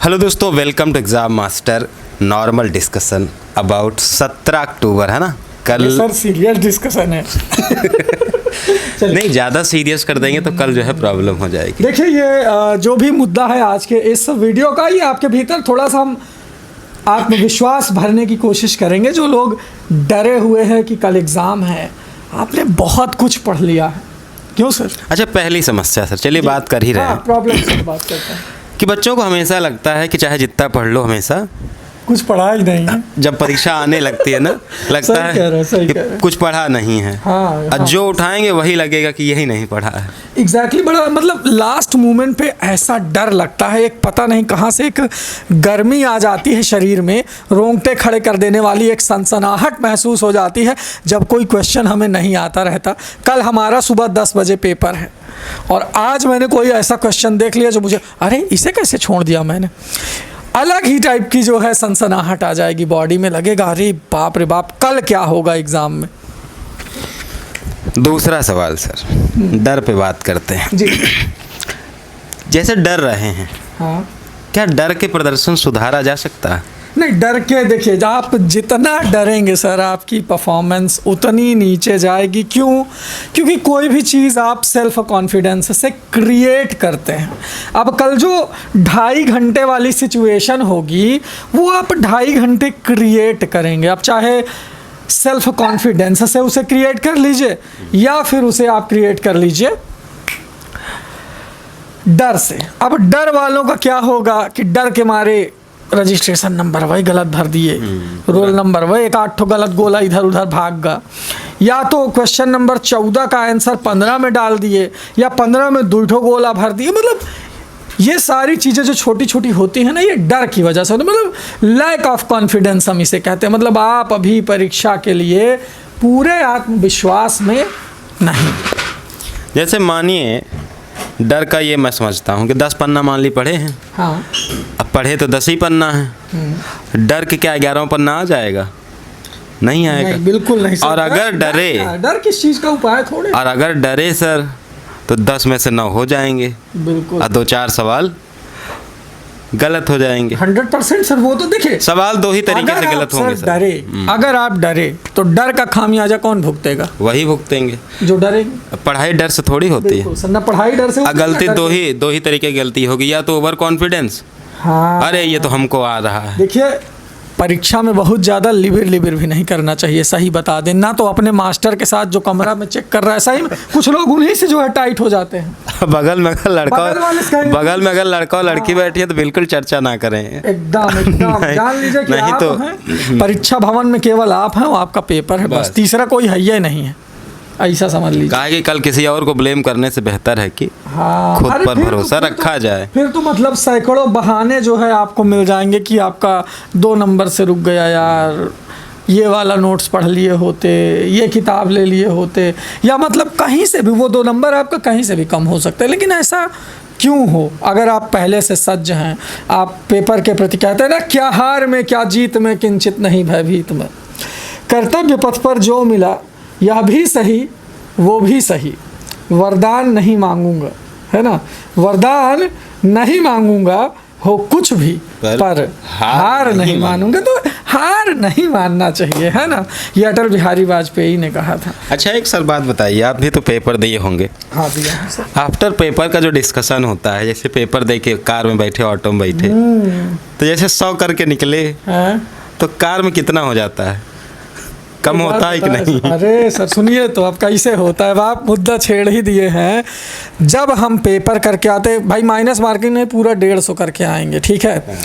Hello दोस्तों, welcome to exam master normal discussion about 17 October, है ना। कल सर सीरियस डिस्कशन है। नहीं, ज़्यादा सीरियस कर देंगे तो कल जो है प्रॉब्लम हो जाएगी। देखिए, ये जो भी मुद्दा है आज के इस वीडियो का, ये आपके भीतर थोड़ा सा हम आत्मविश्वास भरने की कोशिश करेंगे। जो लोग डरे हुए हैं कि कल एग्ज़ाम है, आपने बहुत कुछ पढ़ लिया है। क्यों सर? अच्छा, पहली समस्या सर, चलिए बात कर ही रहे हैं। प्रॉब्लम से बात करते हैं कि बच्चों को हमेशा लगता है कि चाहे जितना पढ़ लो, हमेशा कुछ पढ़ा ही नहीं है। जब परीक्षा आने लगती है ना, लगता सही कह रहे हैं, सही है कह रहे कि हैं। कुछ पढ़ा नहीं है। हाँ। जो उठाएंगे वही लगेगा कि यही नहीं पढ़ा है। एग्जैक्टली बड़ा मतलब लास्ट मोमेंट पे ऐसा डर लगता है, एक पता नहीं कहाँ से एक गर्मी आ जाती है शरीर में, रोंगटे खड़े कर देने वाली एक सनसनाहट महसूस हो जाती है जब कोई क्वेश्चन हमें नहीं आता रहता। कल हमारा सुबह 10 बजे पेपर है और आज मैंने कोई ऐसा क्वेश्चन देख लिया जो मुझे, अरे इसे कैसे छोड़ दिया मैंने। अलग ही टाइप की जो है सनसनाहट आ जाएगी बॉडी में, लगेगा अरे बाप रे बाप कल क्या होगा एग्ज़ाम में। दूसरा सवाल सर, डर पे बात करते हैं जी। जैसे डर रहे हैं, हाँ, क्या डर के प्रदर्शन सुधारा जा सकता है? नहीं, डर के देखिए, आप जितना डरेंगे सर आपकी परफॉर्मेंस उतनी नीचे जाएगी। क्यों? क्योंकि कोई भी चीज़ आप सेल्फ कॉन्फिडेंस से क्रिएट करते हैं। अब कल जो 2.5 घंटे वाली सिचुएशन होगी वो आप 2.5 घंटे क्रिएट करेंगे। अब चाहे सेल्फ कॉन्फिडेंस से उसे क्रिएट कर लीजिए या फिर उसे आप क्रिएट कर लीजिए डर से। अब डर वालों का क्या होगा कि डर के मारे रजिस्ट्रेशन नंबर वही गलत भर दिए, रोल नंबर वही 1-8 गलत गोला इधर उधर भाग गया, या तो क्वेश्चन नंबर 14 का आंसर 15 में डाल दिए या 15 में 2 गोला भर दिए। मतलब ये सारी चीज़ें जो छोटी छोटी होती हैं ना, ये डर की वजह से होती है। मतलब लैक ऑफ कॉन्फिडेंस हम इसे कहते हैं। मतलब आप अभी परीक्षा के लिए पूरे आत्मविश्वास में नहीं। जैसे मानिए, डर का ये मैं समझता हूँ कि 10 पन्ना मान ली पढ़े हैं। हाँ, अब पढ़े तो 10 ही पन्ना है। डर के क्या 11वां पन्ना आ जाएगा? नहीं आएगा। नहीं, बिल्कुल नहीं सर। और अगर डरे, डर किस चीज़ का उपाय थोड़े। और अगर डरे सर तो 10 में से 9 हो जाएंगे बिल्कुल, और 2-4 सवाल गलत हो जाएंगे। 100% सर। वो तो देखिए, सवाल 2 ही तरीके से गलत होंगे सर। डरे, अगर आप डरे तो डर का खामियाजा कौन भुगतेगा? वही भुगतेंगे जो डरेंगे। पढ़ाई डर से थोड़ी होती है। सर, ना पढ़ाई डर से होती है, गलती ना डर दो ही तरीके की गलती होगी, या तो ओवर कॉन्फिडेंस, हाँ, अरे ये तो हमको आ रहा है। देखिए, परीक्षा में बहुत ज़्यादा लिबिर भी नहीं करना चाहिए। सही बता दें ना, तो अपने मास्टर के साथ जो कमरा में चेक कर रहा है, सही में कुछ लोग उन्हीं से जो है टाइट हो जाते हैं। बगल में अगर बगल वाले लड़का और लड़की बैठी है तो बिल्कुल चर्चा ना करें। एकदम जान लीजिए कि नहीं आप तो हैं परीक्षा भवन में, केवल आप हैं, वो आपका पेपर है, बस तीसरा कोई है ही नहीं है, ऐसा समझ लीजिए। कहा कि कल किसी और को ब्लेम करने से बेहतर है कि हाँ, खुद अरे पर फिर भरोसा फिर रखा जाए। फिर तो मतलब सैकड़ों बहाने जो है आपको मिल जाएंगे कि आपका 2 नंबर से रुक गया यार, ये वाला नोट्स पढ़ लिए होते, ये किताब ले लिए होते, या मतलब कहीं से भी वो 2 नंबर आपका कहीं से भी कम हो सकता है। लेकिन ऐसा क्यों हो? अगर आप पहले से सज्ज हैं, आप पेपर के प्रति कहते हैं ना, क्या हार में क्या जीत में किंचित नहीं भयभीत में, कर्तव्य पथ पर जो मिला यह भी सही वो भी सही, वरदान नहीं मांगूंगा, है ना, वरदान नहीं मांगूंगा हो कुछ भी, पर हार नहीं मानूंगा। तो हार नहीं मानना चाहिए, है ना। ये अटल बिहारी वाजपेयी ने कहा था। अच्छा, एक सर बात बताइए, आप भी तो पेपर दिए होंगे। हाँ दिया है सर। आफ्टर पेपर का जो डिस्कशन होता है, जैसे पेपर दे के कार में बैठे, ऑटो में बैठे, तो जैसे 100 करके निकले, तो कार में कितना हो जाता है? कम होता है कि नहीं? अरे सर सुनिए, तो अब कैसे होता है, आप मुद्दा छेड़ ही दिए हैं। जब हम पेपर करके आते भाई, माइनस मार्किंग में पूरा 150 करके आएंगे, ठीक है।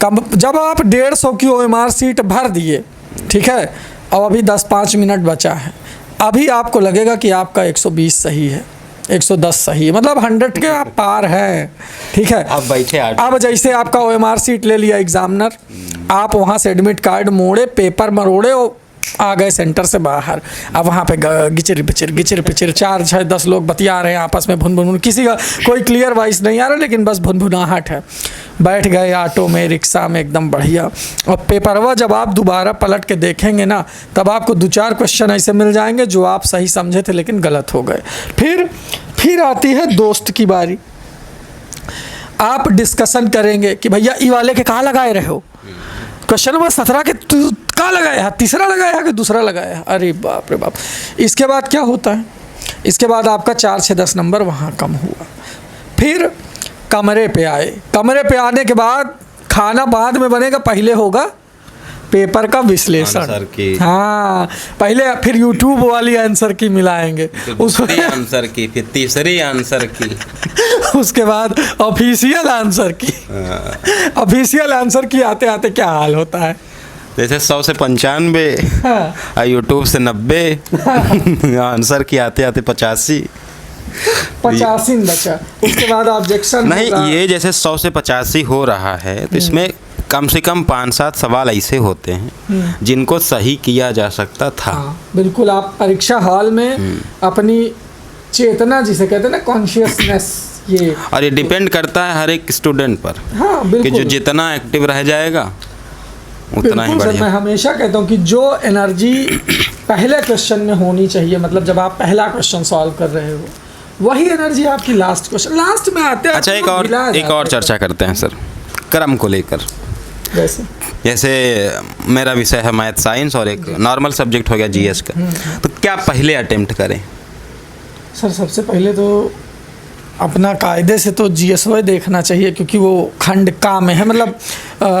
कब जब आप 150 की OMR सीट भर दिए, ठीक है, अब अभी 10-5 मिनट बचा है, अभी आपको लगेगा कि आपका 120 सही है, 110 सही है, मतलब 100 के आप पार हैं, ठीक है। अब बैठे अब जैसे आपका OMR सीट ले लिया एग्जामिनर, आप वहाँ से एडमिट कार्ड मोड़े, पेपर मरोड़े, आ गए सेंटर से बाहर। अब वहाँ पे गिचिर पिचिर 4-6-10 लोग बतिया रहे हैं आपस में, भुन, किसी का कोई क्लियर वॉइस नहीं आ रहा, लेकिन बस भुनभुनाहट है। बैठ गए ऑटो में, रिक्शा में, एकदम बढ़िया। और पेपरवा जब आप दोबारा पलट के देखेंगे ना, तब आपको 2-4 क्वेश्चन ऐसे मिल जाएंगे जो आप सही समझे थे लेकिन गलत हो गए। फिर आती है दोस्त की बारी। आप डिस्कशन करेंगे कि भैया ई वाले के कहाँ लगाए रहे हो, क्वेश्चन नंबर 17 के कहाँ लगाया है, तीसरा लगाया है कि दूसरा लगाया है, अरे बाप रे बाप। इसके बाद क्या होता है, इसके बाद आपका 4 से 10 नंबर वहाँ कम हुआ। फिर कमरे पे आए, कमरे पे आने के बाद खाना बाद में बनेगा, पहले होगा पेपर का विश्लेषण। आंसर की। हाँ, पहले फिर यूट्यूब वाली आंसर की मिलाएंगे, दूसरी आंसर की, फिर तीसरी आंसर की, उसके बाद ऑफिशियल आंसर की। ऑफिशियल आंसर की आते आते क्या हाल होता है, जैसे 100 से 95, हाँ। यूट्यूब से 90, आंसर की आते आते 85 बचा। उसके बाद ऑब्जेक्शन नहीं, ये जैसे 100 से 85 हो रहा है तो इसमें कम से कम 5-7 सवाल ऐसे होते हैं जिनको सही किया जा सकता था। हाँ, बिल्कुल। आप परीक्षा हॉल में अपनी चेतना, जिसे कहते हैं ना, कॉन्शियसनेस, ये और ये डिपेंड करता है हर एक स्टूडेंट पर। हाँ, कि बिल्कुल। जो जितना एक्टिव रह जाएगा उतना ही बिल्कुल सर, मैं बढ़िया। हमेशा कहता हूँ कि जो एनर्जी पहले क्वेश्चन में होनी चाहिए, मतलब जब आप पहला क्वेश्चन सॉल्व कर रहे हो, वही एनर्जी आपकी लास्ट क्वेश्चन, लास्ट में आते हैं। अच्छा, एक और चर्चा करते हैं सर, क्रम को लेकर। जैसे मेरा विषय है मैथ साइंस और एक नॉर्मल सब्जेक्ट हो गया जीएस का, तो क्या पहले अटेम्प्ट करें? सर सबसे पहले तो अपना कायदे से तो जीएसओ देखना चाहिए, क्योंकि वो खंड का में है, मतलब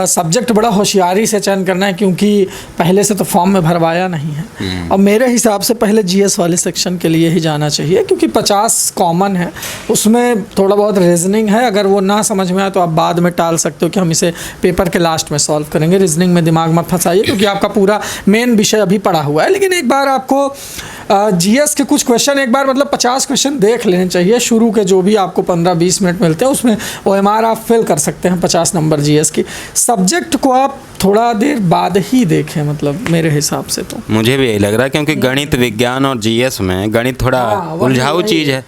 सब्जेक्ट बड़ा होशियारी से चयन करना है, क्योंकि पहले से तो फॉर्म में भरवाया नहीं है। और मेरे हिसाब से पहले जीएस वाले सेक्शन के लिए ही जाना चाहिए, क्योंकि 50 कॉमन है, उसमें थोड़ा बहुत रीजनिंग है। अगर वो ना समझ में आए तो आप बाद में टाल सकते हो कि हम इसे पेपर के लास्ट में सॉल्व करेंगे। रीजनिंग में दिमाग मत फंसाइए, क्योंकि आपका पूरा मेन विषय अभी पढ़ा हुआ है। लेकिन एक बार आपको जीएस के कुछ क्वेश्चन, एक बार मतलब 50 क्वेश्चन देख लेने चाहिए। शुरू के जो भी आपको 15-20 मिनट मिलते हैं, उसमें ओएमआर आप फिल कर सकते हैं 50 नंबर जीएस की। सब्जेक्ट को आप थोड़ा देर बाद ही देखें, मतलब मेरे हिसाब से तो मुझे भी यही लग रहा है, क्योंकि गणित, विज्ञान और जीएस में गणित थोड़ा उलझाऊ चीज़ है,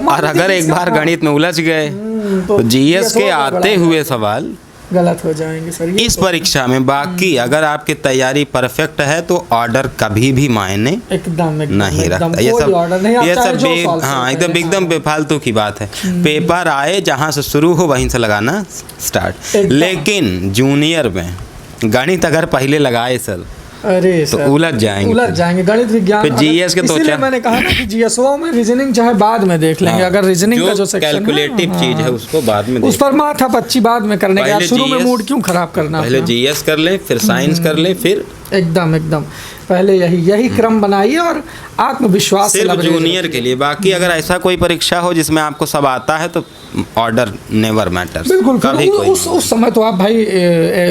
और अगर एक बार गणित में उलझ गए तो जीएस के आते हुए सवाल गलत हो जाएंगे सर इस परीक्षा में। बाकी अगर आपकी तैयारी परफेक्ट है तो ऑर्डर कभी भी मायने एकदम नहीं रखता। ये सब हाँ, एकदम बेफालतू की बात है। पेपर आए, जहाँ से शुरू हो वहीं से लगाना स्टार्ट। लेकिन जूनियर में गणित अगर पहले लगाए सर, अरे तो उलझ जाएंगे गणित विज्ञान फिर जीएस के तो इसलिए मैंने कहा ना कि जीएसओ में रीजनिंग चाहे बाद में देख लेंगे। अगर रीजनिंग का जो सेक्शन कैलकुलेटिव चीज है उसको बाद में, उस पर माथा पच्ची बाद में करने के, शुरू में मूड क्यों खराब करना। पहले जीएस कर लें, फिर साइंस कर लें, फिर एकदम पहले यही क्रम बनाइए और आत्मविश्वास से सिर्फ जूनियर के लिए। बाकी अगर ऐसा कोई परीक्षा हो जिसमें आपको सब आता है तो ऑर्डर नेवर मैटर्स। बिल्कुल, कभी उस समय तो आप भाई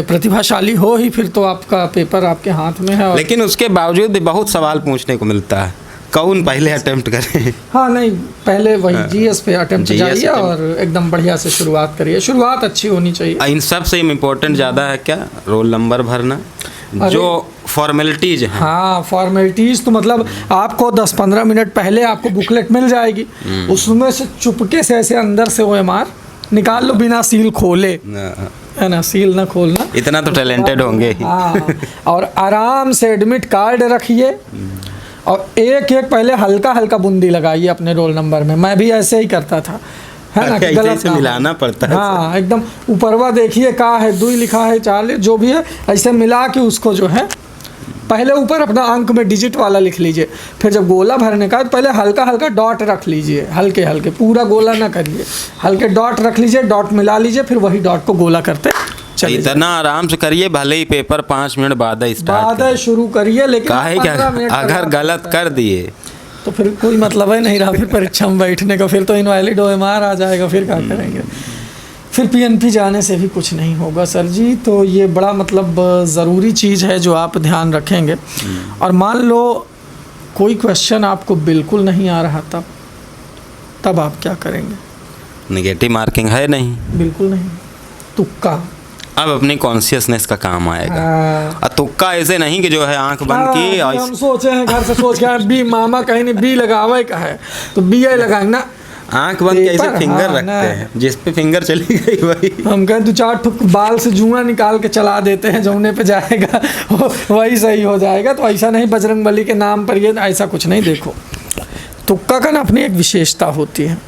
प्रतिभाशाली हो ही, फिर तो आपका पेपर आपके हाथ में है। लेकिन उसके बावजूद भी बहुत सवाल पूछने को मिलता है, कौन पहले अटेम्प्ट करे? हाँ, नहीं, पहले वही जीएस पे अटेम्प्ट जाइए और एकदम बढ़िया से शुरुआत करिए। शुरुआत अच्छी होनी चाहिए। इन सब से इम्पोर्टेंट ज़्यादा है क्या? रोल नंबर भरना, जो फॉर्मेलिटीज है। हाँ, फॉर्मेलिटीज तो मतलब आपको 10-15 मिनट पहले आपको बुकलेट मिल जाएगी, उसमें से चुपके से ऐसे अंदर से ओएमआर निकाल लो बिना सील खोले, है ना, सील ना खोलना। इतना तो टैलेंटेड होंगे ही। हाँ, और आराम से एडमिट कार्ड रखिए और एक पहले हल्का बूंदी लगाइए अपने रोल नंबर में। मैं भी ऐसे ही करता था, है ना, गलत से मिलाना पड़ता है। हाँ, एकदम ऊपरवा देखिए का है, 2 लिखा है, 4, जो भी है, ऐसे मिला के उसको जो है पहले ऊपर अपना अंक में डिजिट वाला लिख लीजिए। फिर जब गोला भरने का तो पहले हल्का डॉट रख लीजिए, हल्के पूरा गोला ना करिए, हल्के डॉट रख लीजिए, डॉट मिला लीजिए, फिर वही डॉट को गोला करते चलिए। इतना आराम से करिए, भले ही पेपर 5 मिनट बाद शुरू करिए, लेकिन अगर गलत कर दिए तो फिर कोई मतलब ही नहीं रहा फिर परीक्षा में बैठने का। फिर तो इनवैलिड ओएमआर आ जाएगा, फिर क्या करेंगे? फिर पीएनपी जाने से भी कुछ नहीं होगा सर जी। तो ये बड़ा मतलब ज़रूरी चीज़ है जो आप ध्यान रखेंगे। और मान लो कोई क्वेश्चन आपको बिल्कुल नहीं आ रहा, तब आप क्या करेंगे? नेगेटिव मार्किंग है नहीं, बिल्कुल नहीं, तुक्का। अब अपनी कॉन्शियसनेस का काम आएगा। तुक्का ऐसे नहीं कि जो है आंख बंद की और हम सोचे हैं घर से सोच के बी, मामा कहीं नहीं बी लगावे का है तो बी आई लगाएंगे ना, आंख बंद के ऐसे फिंगर रखते हैं, जिस पे फिंगर चली गई वही हम कहें 2-4 ठुक बाल से जुआ निकाल के चला देते हैं, जमुने पे जाएगा वही सही हो जाएगा। तो ऐसा नहीं बजरंगबली के नाम पर ये ऐसा कुछ नहीं। देखो, तुक्का का ना अपनी एक विशेषता होती है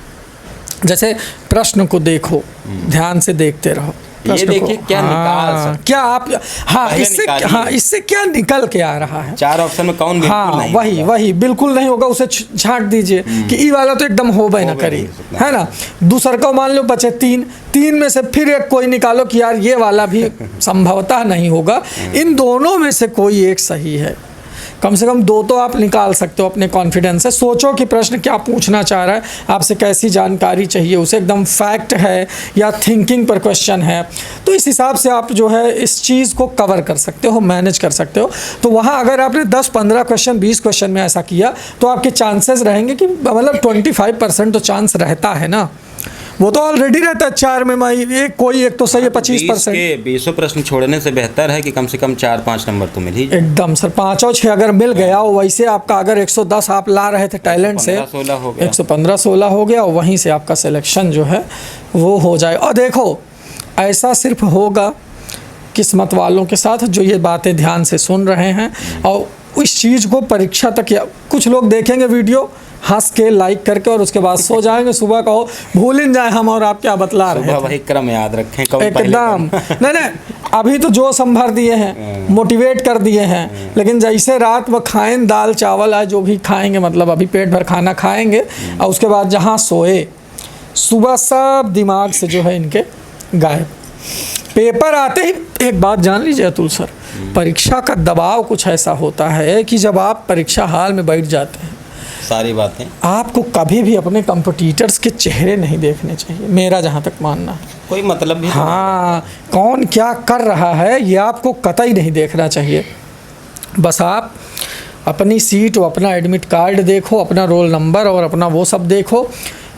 जैसे प्रश्न को देखो, ध्यान से देखते रहो, ये देखिए क्या निकाल सकते, क्या आप, हाँ इससे क्या निकल के आ रहा है। 4 ऑप्शन में कौन बिल्कुल नहीं, वही बिल्कुल नहीं होगा, उसे छांट दीजिए कि ई वाला तो एकदम हो ना करी, है ना। दूसरा को मान लो बचे 3 में से फिर एक कोई निकालो कि यार ये वाला भी संभवतः नहीं होगा, इन दोनों में से कोई एक सही है। कम से कम 2 तो आप निकाल सकते हो अपने कॉन्फिडेंस से। सोचो कि प्रश्न क्या पूछना चाह रहा है, आपसे कैसी जानकारी चाहिए उसे, एकदम फैक्ट है या थिंकिंग पर क्वेश्चन है, तो इस हिसाब से आप जो है इस चीज़ को कवर कर सकते हो, मैनेज कर सकते हो। तो वहाँ अगर आपने 10-15 क्वेश्चन 20 क्वेश्चन में ऐसा किया तो आपके चांसेस रहेंगे कि मतलब 25% तो चांस रहता है ना, वो तो ऑलरेडी रहता है 4 में कोई एक तो सही है 25%। 20 प्रश्न छोड़ने से बेहतर है कि कम से कम 4-5 नंबर तो मिल ही जाए। एकदम सर, 5 और 6 अगर मिल गया, वैसे आपका अगर 110 आप ला रहे थे टैलेंट से, 115-16 हो गया, और वहीं से आपका सिलेक्शन जो है वो हो जाए। और देखो ऐसा सिर्फ होगा किस्मत वालों के साथ जो ये बातें ध्यान से सुन रहे हैं और इस चीज़ को परीक्षा तक, या कुछ लोग देखेंगे वीडियो हंस के लाइक करके और उसके बाद सो जाएंगे, सुबह कहो भूल ही जाए हम और आप क्या बतला रहे हैं। वही क्रम याद रखें एकदम। नहीं अभी तो जो संभर दिए हैं, मोटिवेट कर दिए हैं, लेकिन जैसे रात में खाएं दाल चावल आज जो भी खाएंगे, मतलब अभी पेट भर खाना खाएंगे और उसके बाद जहाँ सोए, सुबह सब दिमाग से जो है इनके गायब। पेपर आते ही एक बात जान लीजिए अतुल सर, परीक्षा का दबाव कुछ ऐसा होता है कि जब आप परीक्षा हॉल में बैठ जाते हैं, सारी बातें आपको कभी भी अपने कंपटीटर्स के चेहरे नहीं देखने चाहिए, मेरा जहाँ तक मानना है। कोई मतलब भी हाँ, कौन क्या कर रहा है ये आपको कतई नहीं देखना चाहिए। बस आप अपनी सीट और अपना एडमिट कार्ड देखो, अपना रोल नंबर और अपना वो सब देखो।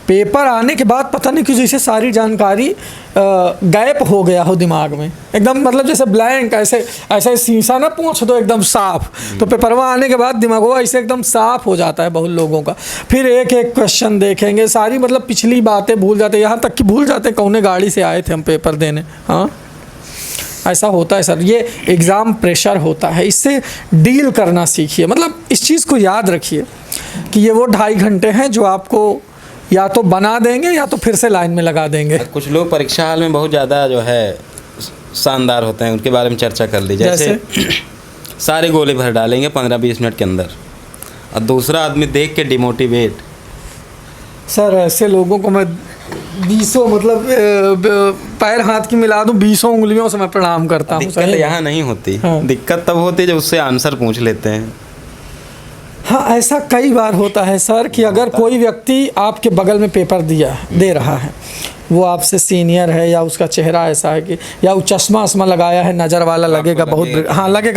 पेपर आने के बाद पता नहीं क्यों जैसे सारी जानकारी गायब हो गया हो दिमाग में, एकदम मतलब जैसे ब्लैंक, ऐसे शीशा ना पूछ दो एकदम साफ, तो पेपरवा आने के बाद दिमाग वो ऐसे एकदम साफ हो जाता है बहुत लोगों का। फिर एक एक क्वेश्चन देखेंगे, सारी मतलब पिछली बातें भूल जाते, यहाँ तक कि भूल जाते कौन गाड़ी से आए थे हम पेपर देने। हाँ, ऐसा होता है सर, ये एग्ज़ाम प्रेशर होता है, इससे डील करना सीखिए। मतलब इस चीज़ को याद रखिए कि ये वो 2.5 घंटे हैं जो आपको या तो बना देंगे या तो फिर से लाइन में लगा देंगे। कुछ लोग परीक्षा हाल में बहुत ज़्यादा जो है शानदार होते हैं, उनके बारे में चर्चा कर ली। जैसे सारे गोले भर डालेंगे 15-20 मिनट के अंदर और दूसरा आदमी देख के डिमोटिवेट। सर ऐसे लोगों को मैं 20 मतलब पैर हाथ की मिला दूं 20 उंगलियों से मैं प्रणाम करता हूँ। दिक्कत यहाँ नहीं होती। हाँ। दिक्कत तब होती है जब उससे आंसर पूछ लेते हैं। हाँ, ऐसा कई बार होता है सर कि अगर कोई व्यक्ति आपके बगल में पेपर दे रहा है, वो आपसे सीनियर है या उसका चेहरा ऐसा है कि या वो चश्मा लगाया है, नज़र वाला, लगेगा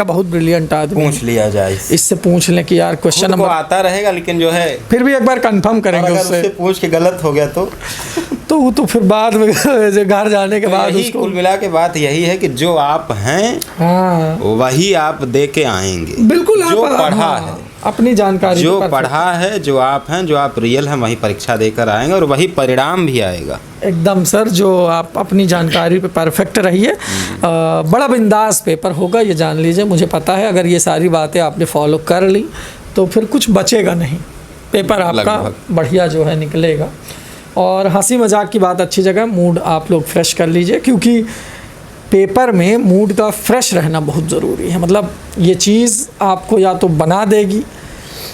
बहुत ब्रिलियंट आदमी, पूछ लिया जाए, इससे पूछ लें कि यार क्वेश्चन नंबर आता रहेगा, लेकिन जो है फिर भी एक बार कंफर्म करेंगे उससे पूछ के गलत हो गया तो फिर बाद में घर जाने के बाद उसको कुल मिला के बात यही है कि जो आप हैं, हाँ, वही आप दे के आएंगे। बिल्कुल, जो पढ़ा है, अपनी जानकारी जो पढ़ा है, जो आप हैं, जो आप रियल हैं, वही परीक्षा देकर आएंगे और वही परिणाम भी आएगा। एकदम सर, जो आप अपनी जानकारी पे परफेक्ट रहिए, बड़ा बिंदास पेपर होगा, ये जान लीजिए। मुझे पता है अगर ये सारी बातें आपने फॉलो कर ली तो फिर कुछ बचेगा नहीं, पेपर आपका बढ़िया जो है निकलेगा। और हंसी मजाक की बात अच्छी जगह, मूड आप लोग फ्रेश कर लीजिए, क्योंकि पेपर में मूड का फ्रेश रहना बहुत ज़रूरी है। मतलब ये चीज़ आपको या तो बना देगी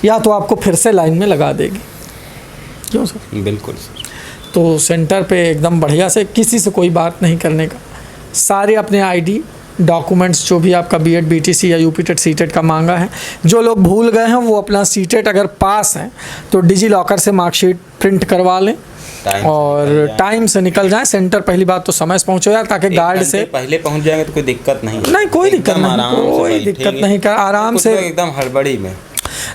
या तो आपको फिर से लाइन में लगा देगी। क्यों सर? बिल्कुल सर। तो सेंटर पे एकदम बढ़िया से, किसी से कोई बात नहीं करने का, सारे अपने आईडी डॉक्यूमेंट्स जो भी आपका बीएड बीटीसी या यूपीटेट सीटेट का मांगा है, जो लोग भूल गए हैं वो अपना सीटेट अगर पास हैं तो डिजी लॉकर से मार्कशीट प्रिंट करवा लें और टाइम से निकल जाएं। सेंटर पहली बात तो समय से पहुंचो यार, ताकि गार्ड से पहले पहुंच जाएंगे तो कोई दिक्कत नहीं, कोई दिक्कत नहीं, आराम से, एकदम हड़बड़ी में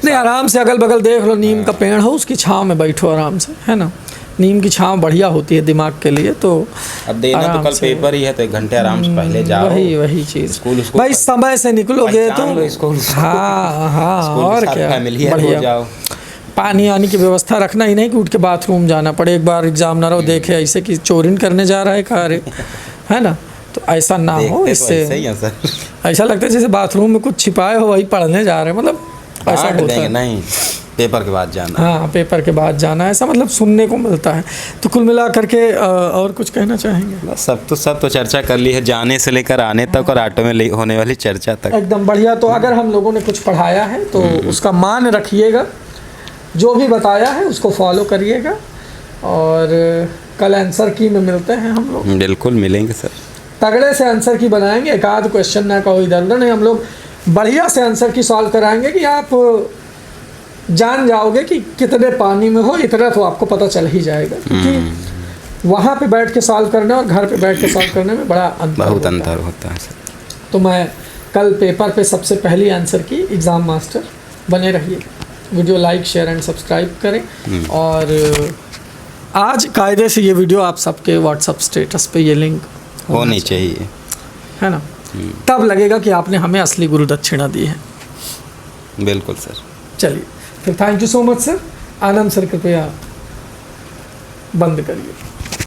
नहीं, आराम से अगल बगल देख लो, नीम का पेड़ हो उसकी छांव में बैठो आराम से, है ना। नीम की छांव बढ़िया होती है दिमाग के लिए। तो अब देना तो कल पेपर ही है तो 1 घंटे आराम से पहले जाओ, वही चीज़ भाई, समय से निकलोगे तो हाँ, और क्या, बढ़िया। पानी आने की व्यवस्था रखना ही नहीं कि उठ के बाथरूम जाना पड़े, एक बार एग्जाम ना रहो देखे ऐसे कि चोरी करने जा रहा है कार्य, है ना। तो ऐसा ना हो, इससे ऐसा लगता है जैसे बाथरूम में कुछ छिपाए हो वही पढ़ने जा रहे हैं। मतलब ऐसा डांट होता देंगे है। नहीं, पेपर के बाद जाना। हाँ, पेपर के बाद जाना, ऐसा मतलब सुनने को मिलता है। तो कुल मिला करके और कुछ कहना चाहेंगे? बस सब तो चर्चा कर ली है, जाने से लेकर आने तक और ऑटो में होने वाली चर्चा तक। एकदम बढ़िया। तो अगर हम लोगों ने कुछ पढ़ाया है तो उसका मान रखिएगा, जो भी बताया है उसको फॉलो करिएगा, और कल आंसर की में मिलते हैं हम लोग। बिल्कुल मिलेंगे सर, तगड़े से आंसर की बनाएंगे, एक आध क्वेश्चन ना कहो इधर उधर नहीं, हम लोग बढ़िया से आंसर की सॉल्व कराएंगे कि आप जान जाओगे कि कितने पानी में हो, इतना तो आपको पता चल ही जाएगा, क्योंकि वहाँ पे बैठ के सॉल्व करने और घर पे बैठ के सॉल्व करने में बड़ा बहुत अंतर होता है सर। तो मैं कल पेपर पे सबसे पहली आंसर की एग्ज़ाम मास्टर बने रहिए। Video like share and subscribe करें, और आज कायदे से ये वीडियो आप सबके व्हाट्सअप स्टेटस पे ये लिंक होनी चाहिए, है ना, तब लगेगा कि आपने हमें असली गुरु दक्षिणा दी है। बिल्कुल सर। चलिए फिर, thank you so much sir. Anand sir कृपया बंद करिए।